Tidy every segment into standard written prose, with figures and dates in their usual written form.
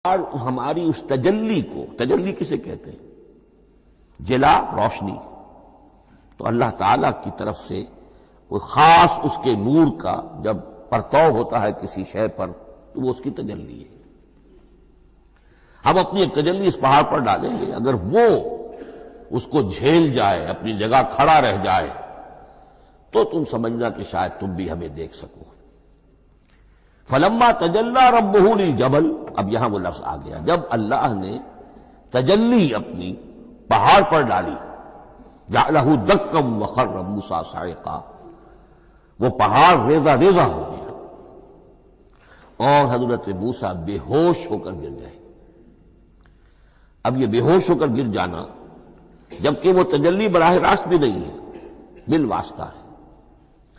اور ہماری اس تجلی کو، تجلی کسے کہتے ہیں؟ جلا، روشنی، تو اللہ تعالی کی طرف سے کوئی خاص اس کے نور کا جب پرتو ہوتا ہے کسی شے پر تو وہ اس کی تجلی ہے۔ ہم اپنی ایک تجلی اس پہاڑ پر ڈالیں گے، اگر وہ اس کو جھیل جائے، اپنی جگہ کھڑا رہ جائے تو تم سمجھنا کہ شاید تم بھی ہمیں دیکھ سکو۔ فلما تجلی ربہ للجبل، اب یہاں وہ لفظ آ گیا، جب اللہ نے تجلی اپنی پہاڑ پر ڈالی، جعلہ دکا وخر موسیٰ صعقا، وہ پہاڑ ریزہ ریزہ ہو گیا اور حضرت موسیٰ بے ہوش ہو کر گر گئے۔ اب یہ بے ہوش ہو کر گر جانا، جبکہ وہ تجلی براہ راست بھی نہیں ہے، بالواسطہ ہے۔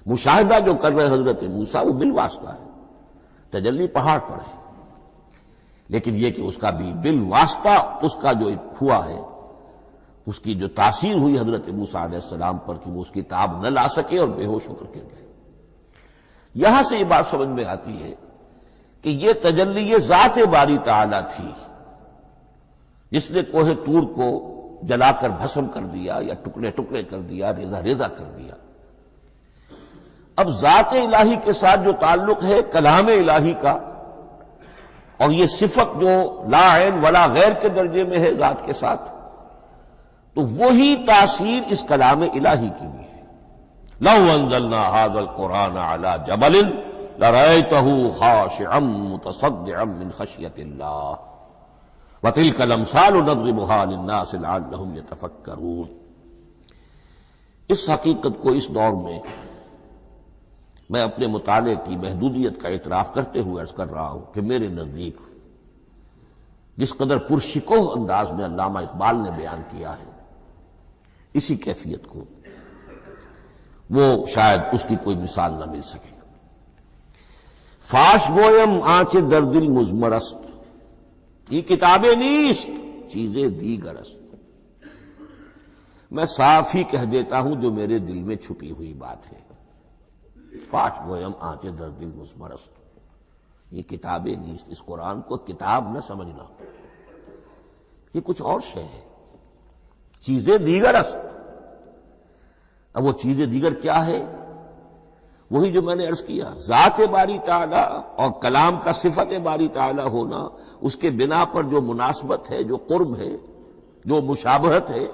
مشاہدہ جو کر رہے حضرت موسیٰ وہ بالواسطہ ہے، تجلی پہاڑ پر ہے، لیکن یہ کہ اس کا بھی بالواسطہ اس کا جو ہوا ہے، اس کی جو تاثیر ہوئی حضرت موسیٰ علیہ السلام پر کہ وہ اس کی تاب نہ لا سکے اور بے ہوش ہو کر گر گئے۔ یہاں سے یہ بات سمجھ میں آتی ہے کہ یہ تجلی یہ ذات باری تعالیٰ تھی جس نے کوہ طور کو جلا کر بھسم کر دیا یا ٹکڑے ٹکڑے کر دیا، ریزہ ریزہ کر دیا۔ اب ذات الہی کے ساتھ جو تعلق ہے کلام الہی کا، اور یہ صفت جو لا عین ولا غیر کے درجے میں ہے ذات کے ساتھ، تو وہی تاثیر اس کلام الہی کی بھی ہے۔ لو انزلنا هذا القرآن على جبل لرأيته خاشعا متصدعا من خشية الله وتلك الامثال نضربها للناس لعلهم يتفكرون۔ اس حقیقت کو اس دور میں میں اپنے مطالعے کی محدودیت کا اعتراف کرتے ہوئے عرض کر رہا ہوں کہ میرے نزدیک جس قدر پرشکوہ انداز میں علامہ اقبال نے بیان کیا ہے، اسی کیفیت کو وہ شاید اس کی کوئی مثال نہ مل سکے۔ فاش گویم آنچ در دل مضمر است، یہ کتابیں نیست چیزیں دیگر است۔ میں صاف ہی کہہ دیتا ہوں جو میرے دل میں چھپی ہوئی بات ہے۔ فاش گویم آنچ در دل مضمر است، یہ کتابیں نیست، اس قرآن کو کتاب نہ سمجھنا، یہ کچھ اور شے ہے، چیزیں دیگر است۔ اب وہ چیزیں دیگر کیا ہے؟ وہی جو میں نے عرض کیا، ذات باری تعالی اور کلام کا صفت باری تعالی ہونا، اس کے بنا پر جو مناسبت ہے، جو قرب ہے، جو مشابہت ہے۔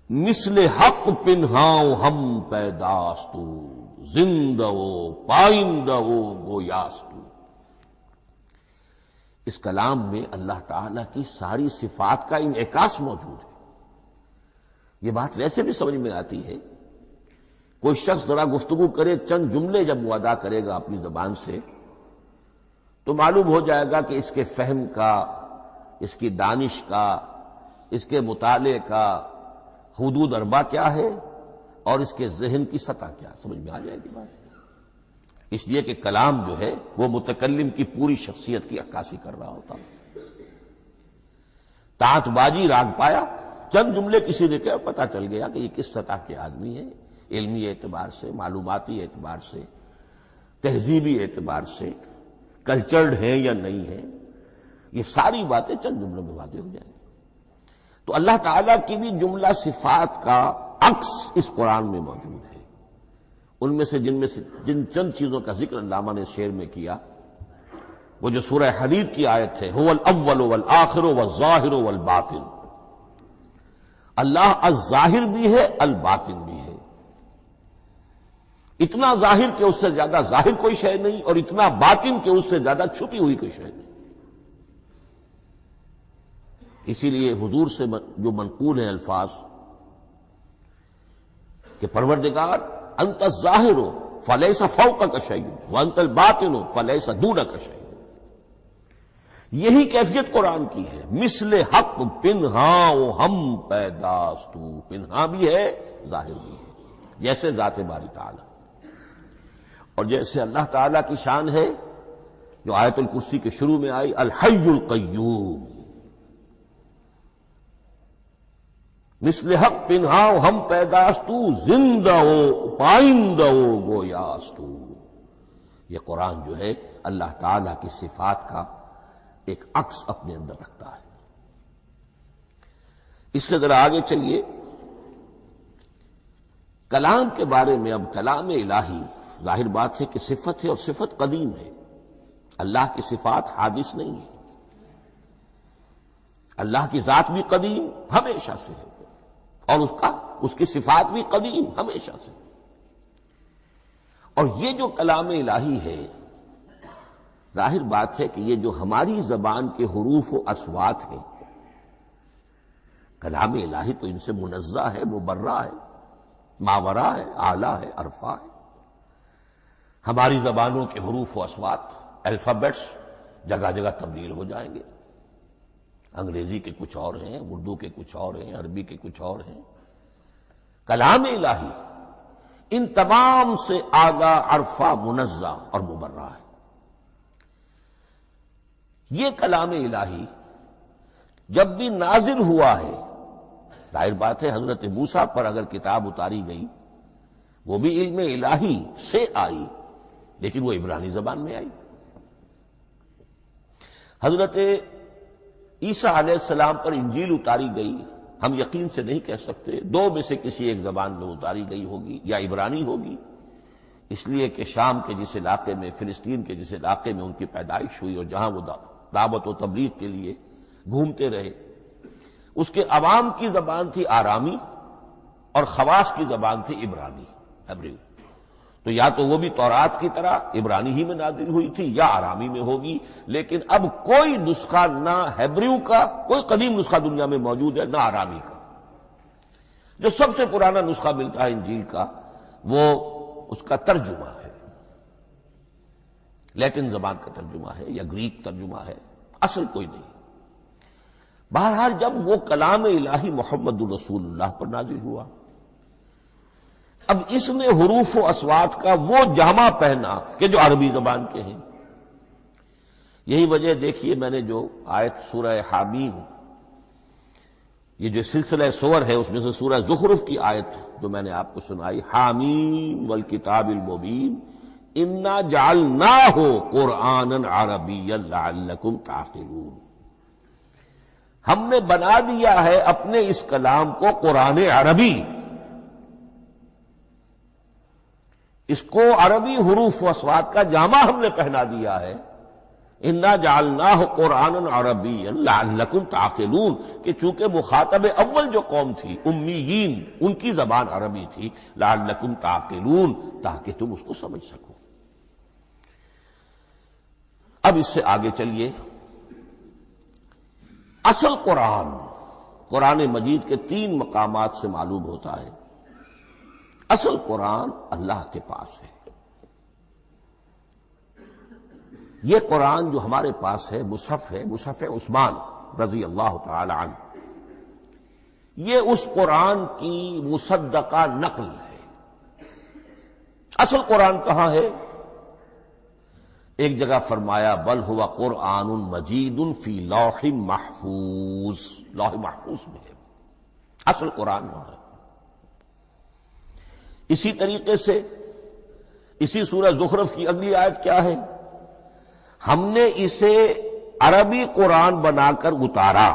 مثل حق پنہاؤ ہم پیداستو، زندہ و پائندہ و گویاستو۔ اس کلام میں اللہ تعالی کی ساری صفات کا انعکاس موجود ہے۔ یہ بات ویسے بھی سمجھ میں آتی ہے، کوئی شخص ذرا گفتگو کرے، چند جملے جب وہ ادا کرے گا اپنی زبان سے تو معلوم ہو جائے گا کہ اس کے فہم کا، اس کی دانش کا، اس کے مطالعے کا حدود اربع کیا ہے اور اس کے ذہن کی سطح کیا، سمجھ میں آ جائے گی بات۔ اس لیے کہ کلام جو ہے وہ متکلم کی پوری شخصیت کی عکاسی کر رہا ہوتا۔ تانت بازی راگ پایا، چند جملے کسی نے کہا، پتہ چل گیا کہ یہ کس سطح کے آدمی ہے، علمی اعتبار سے، معلوماتی اعتبار سے، تہذیبی اعتبار سے، کلچرڈ ہیں یا نہیں ہیں، یہ ساری باتیں چند جملوں میں واضح ہو جائیں گی۔ تو اللہ تعالیٰ کی بھی جملہ صفات کا عکس اس قرآن میں موجود ہے۔ ان میں سے جن چند چیزوں کا ذکر علامہ نے شعر میں کیا، وہ جو سورہ حدید کی آیت ہے، هو الاول والآخر والظاہر والباطن، اللہ الظاہر بھی ہے، الباطن بھی ہے، اتنا ظاہر کہ اس سے زیادہ ظاہر کوئی شے نہیں، اور اتنا باطن کہ اس سے زیادہ چھپی ہوئی کوئی شے نہیں۔ اسی لیے حضور سے جو منقول ہیں الفاظ کہ پروردگار انت الظاہر فلیس فوقک شیء وانت الباطن فلیس دونک شیء، یہی کیفیت قرآن کی ہے۔ مثل حق پنہاؤ ہم پیداستو، پنہا بھی ہے، ظاہر بھی ہے، جیسے ذات باری تعالی، اور جیسے اللہ تعالی کی شان ہے جو آیت الکرسی کے شروع میں آئی، الحی القیوم۔ مثل حق پنہاؤ ہم پیداستو، زندہ ہو پائندہ ہو گویاستو۔ یہ قرآن جو ہے اللہ تعالیٰ کی صفات کا ایک عکس اپنے اندر رکھتا ہے۔ اس سے ذرا آگے چلیے، کلام کے بارے میں۔ اب کلام الہی ظاہر بات ہے کہ صفت ہے، اور صفت قدیم ہے۔ اللہ کی صفات حادث نہیں ہے، اللہ کی ذات بھی قدیم ہمیشہ سے ہے، اور اس کی صفات بھی قدیم ہمیشہ سے۔ اور یہ جو کلام الہی ہے، ظاہر بات ہے کہ یہ جو ہماری زبان کے حروف و اصوات ہیں، کلام الہی تو ان سے منزہ ہے، مبرہ ہے، ماورا ہے، اعلیٰ ہے، عرفہ ہے۔ ہماری زبانوں کے حروف و اصوات، الفابیٹس جگہ جگہ تبدیل ہو جائیں گے، انگریزی کے کچھ اور ہیں، اردو کے کچھ اور ہیں، عربی کے کچھ اور ہیں۔ کلام الہی ان تمام سے آگاہ، عرفہ، منزہ اور مبرہ ہے۔ یہ کلام الہی جب بھی نازل ہوا ہے، ظاہر بات ہے حضرت موسیٰ پر اگر کتاب اتاری گئی وہ بھی علم الہی سے آئی، لیکن وہ عبرانی زبان میں آئی۔ حضرت عیسیٰ علیہ السلام پر انجیل اتاری گئی، ہم یقین سے نہیں کہہ سکتے، دو میں سے کسی ایک زبان میں اتاری گئی ہوگی، یا عبرانی ہوگی، اس لیے کہ شام کے جس علاقے میں، فلسطین کے جس علاقے میں ان کی پیدائش ہوئی اور جہاں وہ دعوت و تبلیغ کے لیے گھومتے رہے، اس کے عوام کی زبان تھی آرامی، اور خواص کی زبان تھی عبرانی، ہیبریو۔ تو یا تو وہ بھی تورات کی طرح عبرانی ہی میں نازل ہوئی تھی، یا آرامی میں ہوگی۔ لیکن اب کوئی نسخہ نہ ہیبریو کا، کوئی قدیم نسخہ دنیا میں موجود ہے، نہ آرامی کا۔ جو سب سے پرانا نسخہ ملتا ہے انجیل کا، وہ اس کا ترجمہ ہے، لیٹن زبان کا ترجمہ ہے یا گریک ترجمہ ہے، اصل کوئی نہیں۔ بہرحال جب وہ کلام الہی محمد الرسول اللہ پر نازل ہوا، اب اس نے حروف و اصوات کا وہ جامہ پہنا کہ جو عربی زبان کے ہیں۔ یہی وجہ دیکھیے، میں نے جو آیت سورہ حامیم، یہ جو سلسلہ سور ہے اس میں سے سورہ زخرف کی آیت جو میں نے آپ کو سنائی، حامیم والکتاب المبین انا جعلناہ قرآنا عربیا لعلکم تعقلون، ہم نے بنا دیا ہے اپنے اس کلام کو قرآن عربی، اس کو عربی حروف و اصوات کا جامہ ہم نے پہنا دیا ہے۔ انا جعلناہ قرآنا عربیا لعلکم تعقلون، کہ چونکہ مخاطب اول جو قوم تھی امیین، ان کی زبان عربی تھی، لعلکم تعقلون، تاکہ تم اس کو سمجھ سکو۔ اب اس سے آگے چلیے، اصل قرآن مجید کے 3 مقامات سے معلوم ہوتا ہے، اصل قرآن اللہ کے پاس ہے۔ یہ قرآن جو ہمارے پاس ہے، مصحف عثمان رضی اللہ تعالی عنہ، یہ اس قرآن کی مصدقہ نقل ہے۔ اصل قرآن کہاں ہے؟ ایک جگہ فرمایا بل ہوا قرآن مجید فی لوح محفوظ، لوح محفوظ میں ہے، اصل قرآن وہاں ہے۔ اسی طریقے سے اسی سورہ زخرف کی اگلی آیت کیا ہے؟ ہم نے اسے عربی قرآن بنا کر اتارا،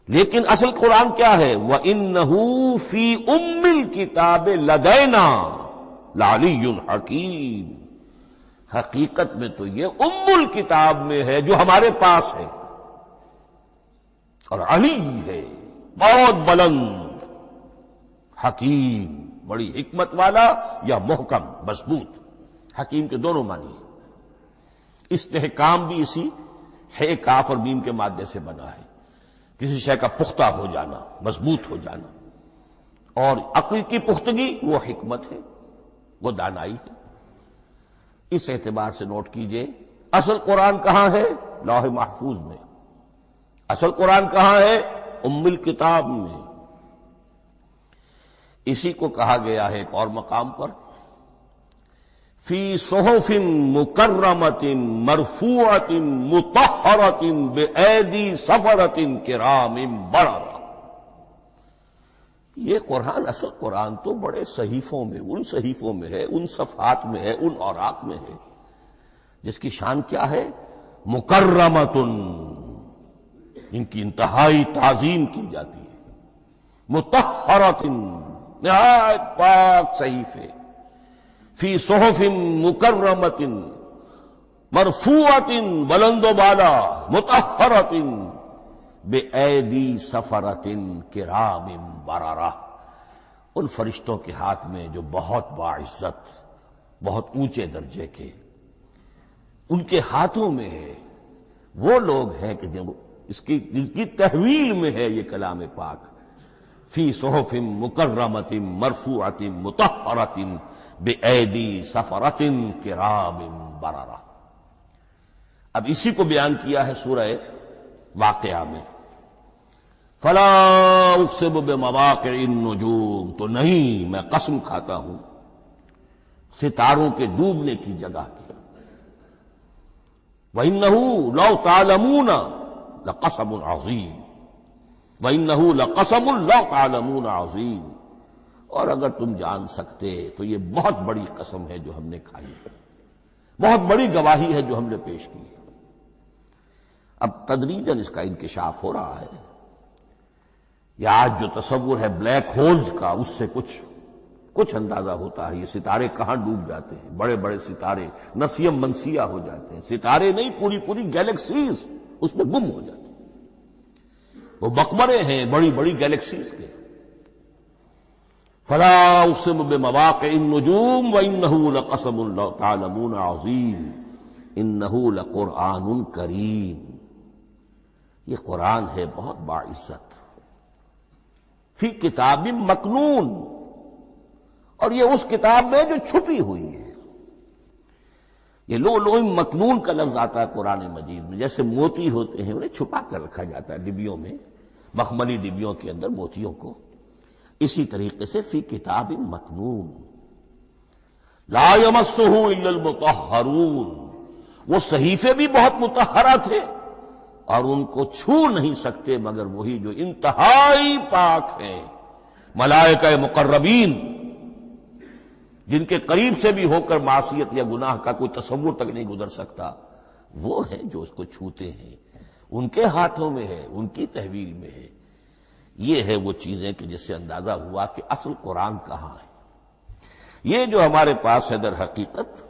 لیکن اصل قرآن کیا ہے؟ وَإِنَّهُ فِي أُمِّ الْكِتَابِ لَدَيْنَا لَعَلِيٌّ حَكِيمٌ، حقیقت میں تو یہ ام الکتاب میں ہے جو ہمارے پاس ہے، اور علی ہے، بہت بلند، حکیم، بڑی حکمت والا، یا محکم، مضبوط۔ حکیم کے دونوں معنی ہیں۔ استحکام بھی اسی ہے کاف اور میم کے مادے سے بنا ہے، کسی شے کا پختہ ہو جانا، مضبوط ہو جانا، اور عقل کی پختگی وہ حکمت ہے، وہ دانائی ہے۔ اس اعتبار سے نوٹ کیجئے، اصل قرآن کہاں ہے؟ لوح محفوظ میں۔ اصل قرآن کہاں ہے؟ ام الکتاب میں۔ اسی کو کہا گیا ہے ایک اور مقام پر، فی صحف مکرمۃ مرفوعۃ مطہرۃ بأیدی سفرۃ کرام بررہ۔ یہ قرآن، اصل قرآن تو بڑے صحیفوں میں، ان صحیفوں میں ہے، ان صفحات میں ہے، ان اوراق میں ہے، جس کی شان کیا ہے؟ مکرمۃ، ان کی انتہائی تعظیم کی جاتی ہے، مطہرۃ، نہایت پاک صحیفے، فی صحف مکرمۃ مرفوعۃ، بلند و بالا، مطہرۃ بِأَيْدِي سَفَرَةٍ کِرَامٍ بَرَرَةٍ، ان فرشتوں کے ہاتھ میں جو بہت باعزت، بہت اونچے درجے کے، ان کے ہاتھوں میں ہے۔ وہ لوگ ہیں کہ جو جن کی تحویل میں ہے یہ کلام پاک، فی صحف مکرمۃ مرفوعۃ مطہرۃ بِأَيْدِي سَفَرَةٍ کِرَامٍ بَرَرَةٍ۔ اب اسی کو بیان کیا ہے سورہ واقعہ میں، فلا اقسم بمواقع النجوم، تو نہیں، میں قسم کھاتا ہوں ستاروں کے ڈوبنے کی جگہ کی۔ وَإِنَّهُ لَوْ تَعْلَمُونَ لَقَسَمٌ عَظِيمٌ، وَإِنَّهُ لَقَسَمٌ لَوْ تَعْلَمُونَ عَظِيمٌ، اور اگر تم جان سکتے تو یہ بہت بڑی قسم ہے جو ہم نے کھائی ہے، بہت بڑی گواہی ہے جو ہم نے پیش کی ہے۔ اب تدریجاً اس کا انکشاف ہو رہا ہے۔ یہ آج جو تصور ہے بلیک ہولز کا، اس سے کچھ اندازہ ہوتا ہے یہ ستارے کہاں ڈوب جاتے ہیں، بڑے بڑے ستارے نسیم منسیہ ہو جاتے ہیں، ستارے نہیں، پوری گیلیکسیز اس میں گم ہو جاتے ہیں، وہ مقبرے ہیں بڑی بڑی گیلیکسیز کے۔ فلا اقسم بمواقع النجوم وانه لقسم لو تعلمون عظیم انه لقرآن کریم، یہ قرآن ہے بہت باعزت، فی کتاب مکنون، اور یہ اس کتاب میں جو چھپی ہوئی ہے۔ یہ لؤلؤ مکنون کا لفظ آتا ہے قرآن مجید میں، جیسے موتی ہوتے ہیں انہیں چھپا کر رکھا جاتا ہے ڈبیوں میں، مخملی ڈبیوں کے اندر موتیوں کو، اسی طریقے سے فی کتاب مکنون، لا یمسہ الا المطہرون، وہ صحیفے بھی بہت مطہرہ تھے اور ان کو چھو نہیں سکتے مگر وہی جو انتہائی پاک ہیں، ملائکہ مقربین، جن کے قریب سے بھی ہو کر معصیت یا گناہ کا کوئی تصور تک نہیں گزر سکتا، وہ ہیں جو اس کو چھوتے ہیں، ان کے ہاتھوں میں ہے، ان کی تحویل میں ہے۔ یہ ہے وہ چیزیں کہ جس سے اندازہ ہوا کہ اصل قرآن کہاں ہے۔ یہ جو ہمارے پاس ہے در حقیقت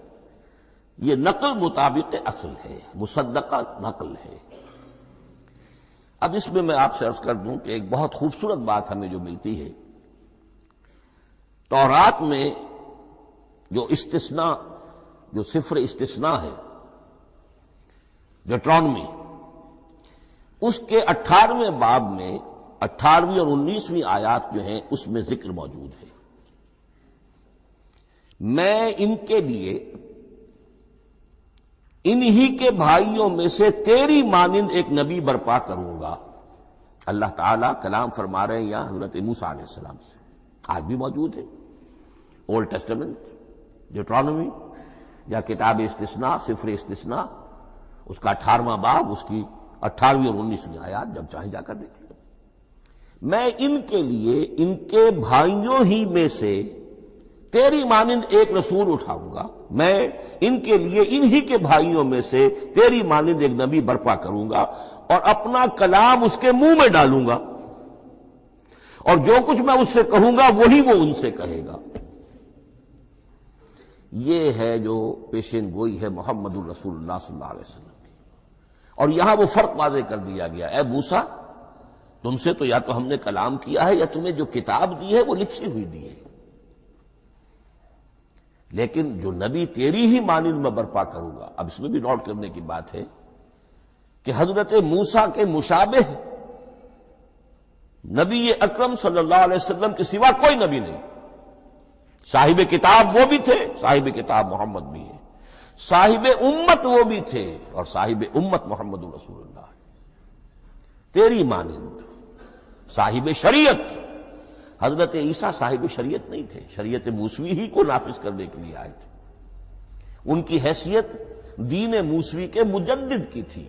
یہ نقل مطابق اصل ہے، مصدقہ نقل ہے۔ اب اس میں آپ سے عرض کر دوں کہ ایک بہت خوبصورت بات ہمیں جو ملتی ہے، تورات میں جو استثناء، جو صفر استثناء ہے، ڈیوٹرانومی، اس کے 18ویں باب میں 18ویں اور 19ویں آیات جو ہیں اس میں ذکر موجود ہے، میں ان کے لیے انہی کے بھائیوں میں سے تیری مانند ایک نبی برپا کروں گا۔ اللہ تعالیٰ کلام فرما رہے ہیں یہاں حضرت موسیٰ علیہ السلام سے، آج بھی موجود ہے اولڈ ٹیسٹمنٹ، ڈیوٹرانومی یا کتاب استثناء، صفر استثناء، اس کا 18واں باب، اس کی 18ویں اور 19ویں آیات، جب چاہیں جا کر دیکھ لیں۔ میں ان کے لیے ان کے بھائیوں ہی میں سے تیری مانند ایک رسول اٹھاؤں گا، میں ان کے لیے انہی کے بھائیوں میں سے تیری مانند ایک نبی برپا کروں گا اور اپنا کلام اس کے منہ میں ڈالوں گا، اور جو کچھ میں اس سے کہوں گا وہی وہ ان سے کہے گا۔ یہ ہے جو پیشین گوئی ہے محمد الرسول اللہ صلی اللہ علیہ وسلم کی۔ اور یہاں وہ فرق واضح کر دیا گیا، اے موسیٰ تم سے تو یا تو ہم نے کلام کیا ہے یا تمہیں جو کتاب دی ہے وہ لکھی ہوئی دی ہے، لیکن جو نبی تیری ہی مانند میں برپا کروں گا۔ اب اس میں بھی نوٹ کرنے کی بات ہے کہ حضرت موسیٰ کے مشابہ نبی اکرم صلی اللہ علیہ وسلم کے سوا کوئی نبی نہیں۔ صاحب کتاب وہ بھی تھے، صاحب کتاب محمد بھی ہے، صاحب امت وہ بھی تھے، اور صاحب امت محمد رسول اللہ تیری مانند۔ صاحب شریعت، حضرت عیسیٰ صاحب شریعت نہیں تھے، شریعت موسوی ہی کو نافذ کرنے کے لیے آئے تھے، ان کی حیثیت دین موسوی کے مجدد کی تھی۔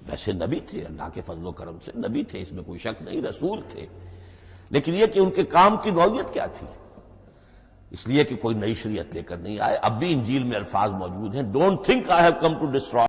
ویسے نبی تھے، اللہ کے فضل و کرم سے نبی تھے، اس میں کوئی شک نہیں، رسول تھے، لیکن یہ کہ ان کے کام کی نوعیت کیا تھی، اس لیے کہ کوئی نئی شریعت لے کر نہیں آئے۔ اب بھی انجیل میں الفاظ موجود ہیں، don't think I have come to destroy